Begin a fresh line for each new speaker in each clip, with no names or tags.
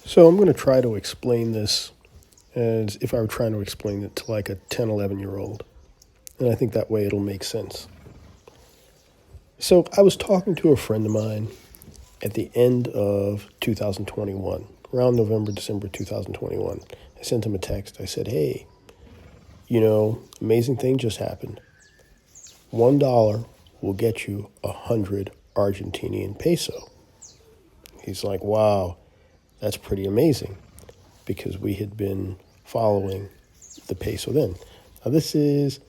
So I'm going to try to explain this as if I were trying to explain it to like a 10, 11-year-old. And I think that way it'll make sense. So I was talking to a friend of mine at the end of 2021, around November, December 2021. I sent him a text. I said, hey, amazing thing just happened. $1 will get you 100 Argentinian peso. He's like, wow, that's pretty amazing, because we had been following the peso then. Now this is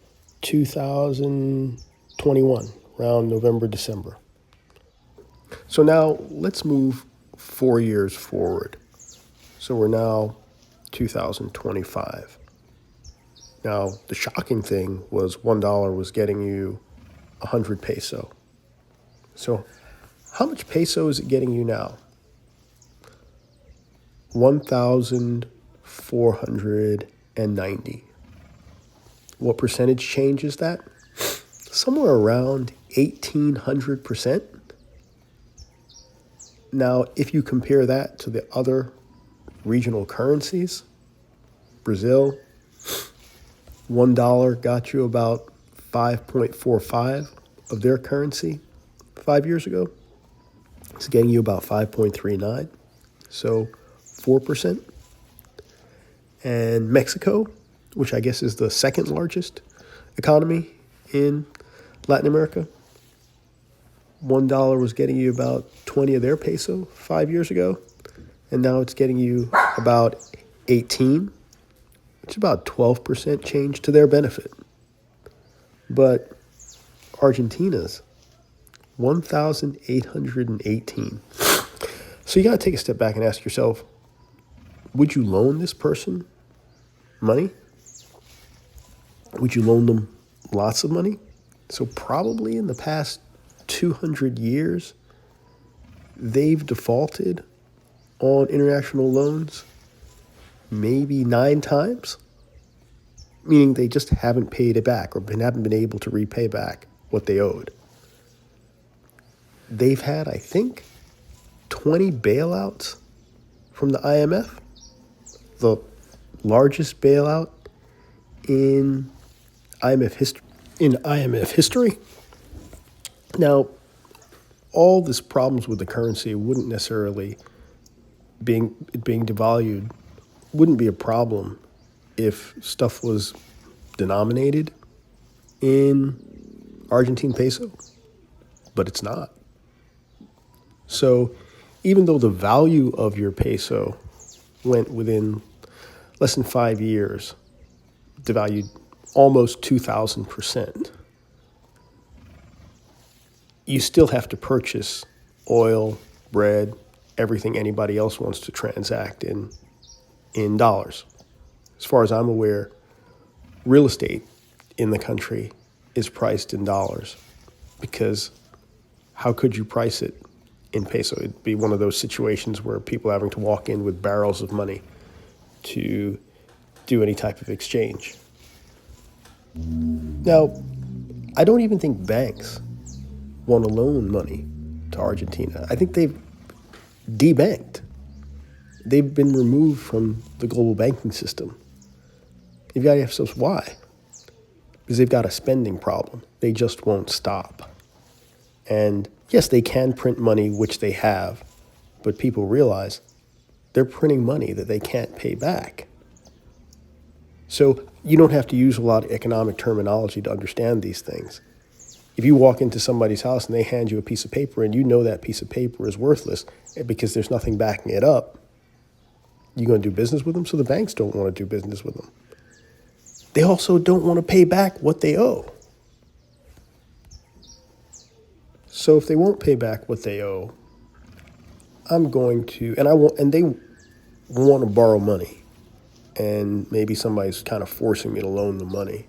2021, around November, December. So now let's move 4 years forward. So we're now 2025. Now the shocking thing was $1 was getting you 100 peso. So how much peso is it getting you now? 1,490. What percentage change is that? Somewhere around 1,800%. Now, if you compare that to the other regional currencies, Brazil, $1 got you about 5.45 of their currency 5 years ago. It's getting you about 5.39. So 4%. And Mexico, which I guess is the second largest economy in Latin America, $1 was getting you about 20 of their peso 5 years ago. And now it's getting you about 18, which is about 12% change to their benefit. But Argentina's 1,818. So you got to take a step back and ask yourself, would you loan this person money? Would you loan them lots of money? So probably in the past 200 years, they've defaulted on international loans maybe 9 times, meaning they just haven't paid it back or haven't been able to repay back what they owed. They've had, I think, 20 bailouts from the IMF, the largest bailout in IMF history. Now, all these problems with the currency wouldn't necessarily being devalued wouldn't be a problem if stuff was denominated in Argentine peso, but it's not. So even though the value of your peso went within less than 5 years, devalued almost 2,000%, you still have to purchase oil, bread, everything anybody else wants to transact in dollars. As far as I'm aware, real estate in the country is priced in dollars, because how could you price it in peso? It'd be one of those situations where people are having to walk in with barrels of money to do any type of exchange. Now, I don't even think banks want to loan money to Argentina. I think they've debanked. They've been removed from the global banking system. You've got to ask yourself why. Because they've got a spending problem. They just won't stop. And yes, they can print money, which they have, but people realize they're printing money that they can't pay back. So you don't have to use a lot of economic terminology to understand these things. If you walk into somebody's house and they hand you a piece of paper and you know that piece of paper is worthless because there's nothing backing it up, you going to do business with them? So the banks don't want to do business with them. They also don't want to pay back what they owe. So if they won't pay back what they owe, I'm going to, and they want to borrow money, and maybe somebody's kind of forcing me to loan them money.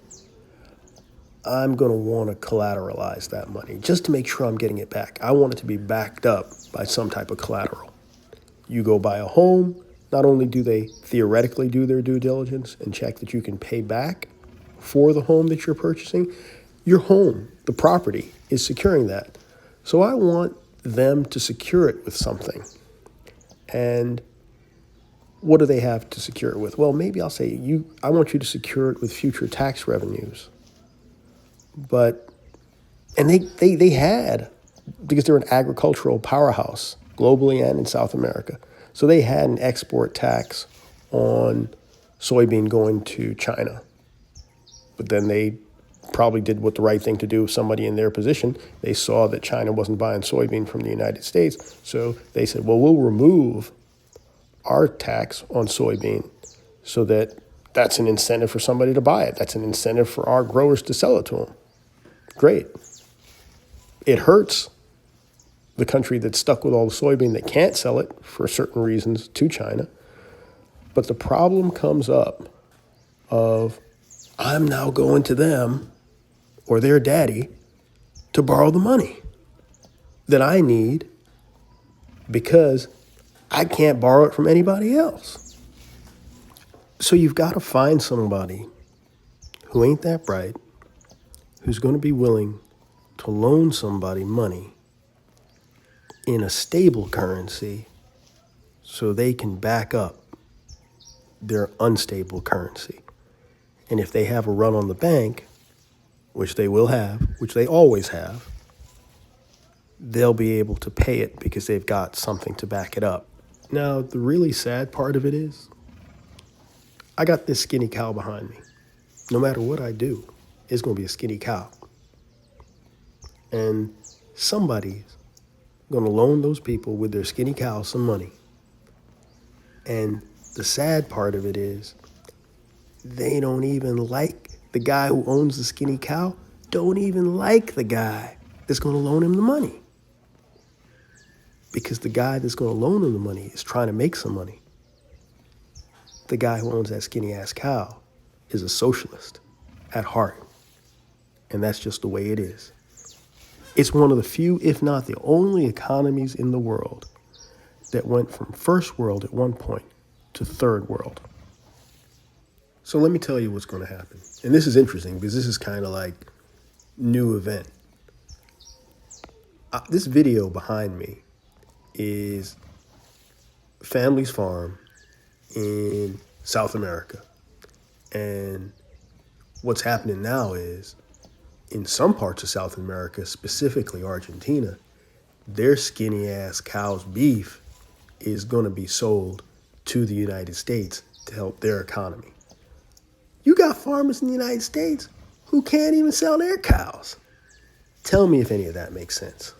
I'm going to want to collateralize that money just to make sure I'm getting it back. I want it to be backed up by some type of collateral. You go buy a home, not only do they theoretically do their due diligence and check that you can pay back for the home that you're purchasing, your home, the property, is securing that. So I want them to secure it with something. And What do they have to secure it with? Well, maybe I'll say, I want you to secure it with future tax revenues. But, and they had, because they're an agricultural powerhouse globally and in South America. So they had an export tax on soybean going to China. But then they probably did what the right thing to do with somebody in their position. They saw that China wasn't buying soybean from the United States. So they said, well, we'll remove our tax on soybean so that's an incentive for somebody to buy it. That's an incentive for our growers to sell it to them. Great. It hurts the country that's stuck with all the soybean that can't sell it for certain reasons to China. But the problem comes up of, I'm now going to them or their daddy to borrow the money that I need because I can't borrow it from anybody else. So you've got to find somebody who ain't that bright, who's going to be willing to loan somebody money in a stable currency so they can back up their unstable currency. And if they have a run on the bank, which they will have, which they always have, they'll be able to pay it because they've got something to back it up. Now, the really sad part of it is, I got this skinny cow behind me. No matter what I do, it's going to be a skinny cow. And somebody's going to loan those people with their skinny cow some money. And the sad part of it is, they don't even like the guy who owns the skinny cow, don't even like the guy that's going to loan him the money. Because the guy that's going to loan him the money is trying to make some money. The guy who owns that skinny ass cow is a socialist at heart. And that's just the way it is. It's one of the few, if not the only economies in the world that went from first world at one point to third world. So let me tell you what's going to happen. And this is interesting because this is kind of like new event. This video behind me is family's farm in South America. And what's happening now is, in some parts of South America, specifically Argentina, their skinny ass cow's beef is going to be sold to the United States to help their economy. You got farmers in the United States who can't even sell their cows. Tell me if any of that makes sense.